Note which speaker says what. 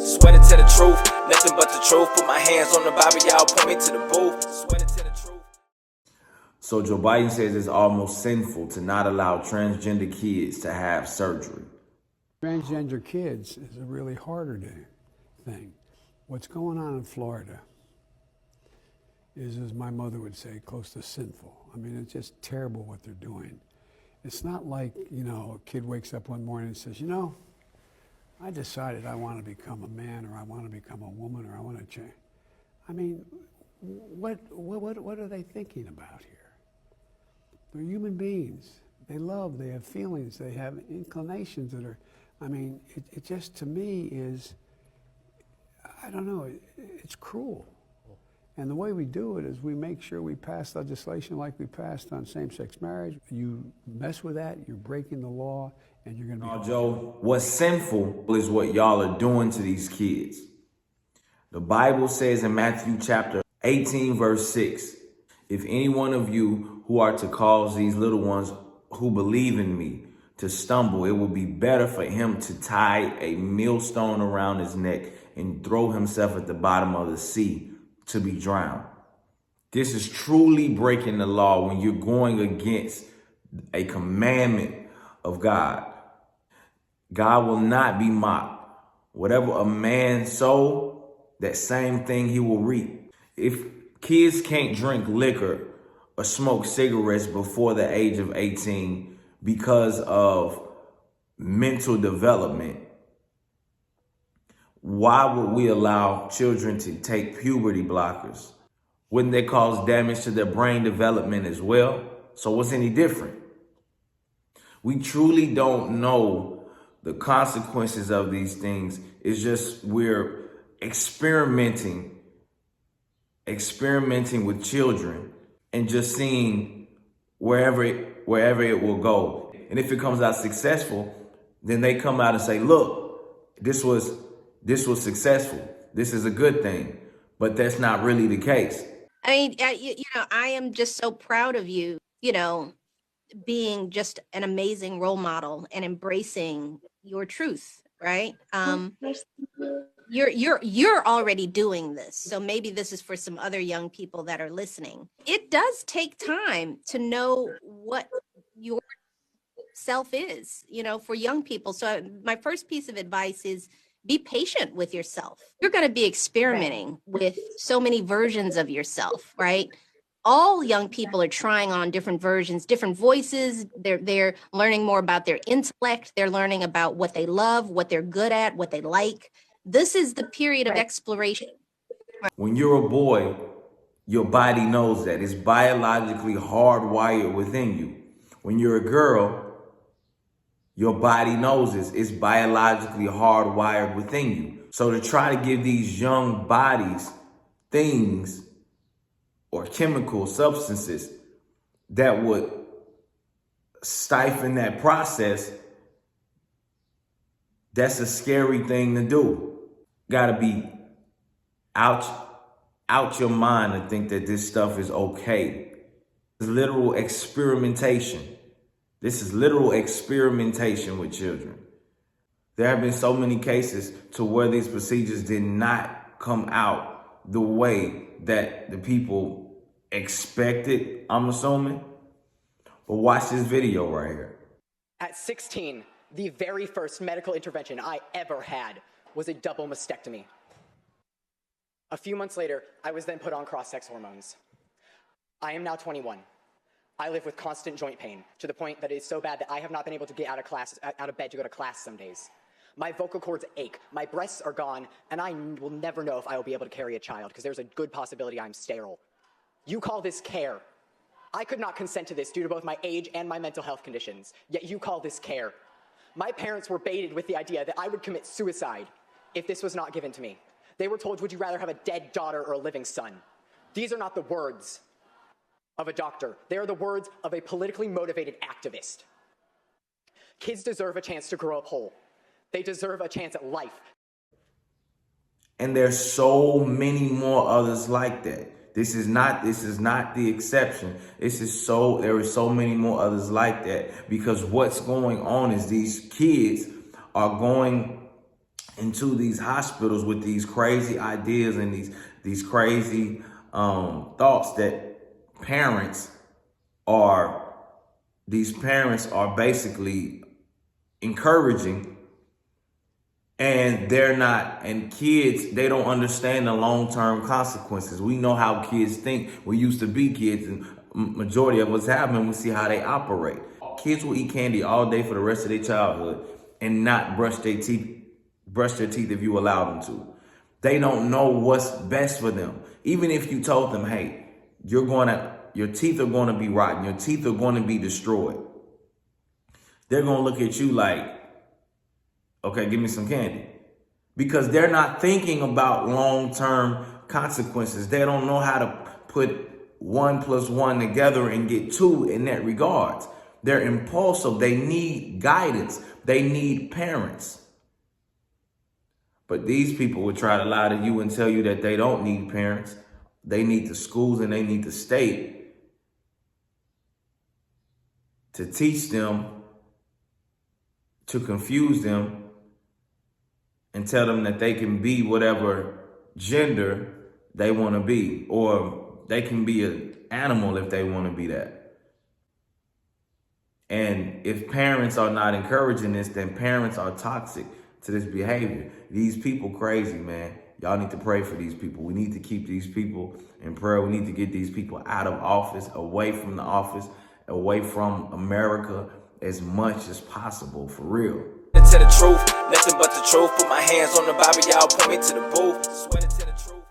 Speaker 1: Sweating to the truth, nothing but the truth. Put my hands on the Bible, y'all point me to the booth. Sweating to the truth.
Speaker 2: So Joe Biden says it's almost sinful to not allow transgender kids to have surgery.
Speaker 3: Transgender kids is a really harder thing. What's going on in Florida is, as my mother would say, close to sinful. I mean, it's just terrible what they're doing. It's not like, a kid wakes up one morning and says, I decided I want to become a man, or I want to become a woman, or I want to change. I mean, what are they thinking about here? They're human beings. They love, they have feelings, they have inclinations that are, it just, to me, is, I don't know, it's cruel. And the way we do it is we make sure we pass legislation like we passed on same-sex marriage. You mess with that, you're breaking the law, and you're going to be...
Speaker 2: No, Joe, what's sinful is what y'all are doing to these kids. The Bible says in Matthew chapter 18, verse 6, if any one of you who are to cause these little ones who believe in me to stumble, it will be better for him to tie a millstone around his neck and throw himself at the bottom of the sea to be drowned. This is truly breaking the law when you're going against a commandment of God. God will not be mocked. Whatever a man sow, that same thing he will reap. If kids can't drink liquor or smoke cigarettes before the age of 18 because of mental development, why would we allow children to take puberty blockers? Wouldn't they cause damage to their brain development as well? So what's any different? We truly don't know the consequences of these things. It's just we're experimenting with children and just seeing wherever it will go. And if it comes out successful, then they come out and say, look, this was successful. This is a good thing. But that's not really the case.
Speaker 4: I mean, I am just so proud of you, being just an amazing role model and embracing your truth, right? You're already doing this. So maybe this is for some other young people that are listening. It does take time to know what your self is, for young people. So my first piece of advice is be patient with yourself. You're going to be experimenting with so many versions of yourself, right? All young people are trying on different versions, different voices. They're learning more about their intellect. They're learning about what they love, what they're good at, what they like. This is the period of exploration.
Speaker 2: When you're a boy, your body knows that. It's biologically hardwired within you. When you're a girl, your body knows this. It's biologically hardwired within you. So to try to give these young bodies things or chemical substances that would stifle that process, that's a scary thing to do. Gotta be out your mind to think that this stuff is okay. It's literal experimentation. This is literal experimentation with children. There have been so many cases to where these procedures did not come out the way that the people expected, I'm assuming. But watch this video right here.
Speaker 5: At 16, the very first medical intervention I ever had was a double mastectomy. A few months later, I was then put on cross-sex hormones. I am now 21. I live with constant joint pain to the point that it is so bad that I have not been able to get out of bed to go to class some days. My vocal cords ache, my breasts are gone, and I will never know if I will be able to carry a child because there's a good possibility I'm sterile. You call this care. I could not consent to this due to both my age and my mental health conditions, yet you call this care. My parents were baited with the idea that I would commit suicide if this was not given to me. They were told, would you rather have a dead daughter or a living son? These are not the words of a doctor. They are the words of a politically motivated activist. Kids deserve a chance to grow up whole. They deserve a chance at life.
Speaker 2: And there's so many more others like that. This is not the exception. There are so many more others like that, because what's going on is these kids are going into these hospitals with these crazy ideas and these crazy thoughts that these parents are basically encouraging, and they're not, and kids, they don't understand the long-term consequences. We know how kids think. We used to be kids, and majority of us have them. We see how they operate. Kids will eat candy all day for the rest of their childhood and not brush their teeth if you allow them to. They don't know what's best for them. Even if you told them, hey, your teeth are going to be rotten, your teeth are going to be destroyed, they're going to look at you like, okay, give me some candy. Because they're not thinking about long-term consequences. They don't know how to put 1 + 1 together and get 2 in that regard. They're impulsive. They need guidance. They need parents. But these people would try to lie to you and tell you that they don't need parents. They need the schools and they need the state to teach them, to confuse them, and tell them that they can be whatever gender they want to be, or they can be an animal if they want to be that. And if parents are not encouraging this, then parents are toxic to this behavior. These people crazy, man. Y'all need to pray for these people. We need to keep these people in prayer. We need to get these people out of office, away from the office, away from America as much as possible, for real.
Speaker 1: To the truth, nothing but the truth. Put my hands on the Bible, y'all point me to the booth. Swear to tell the truth.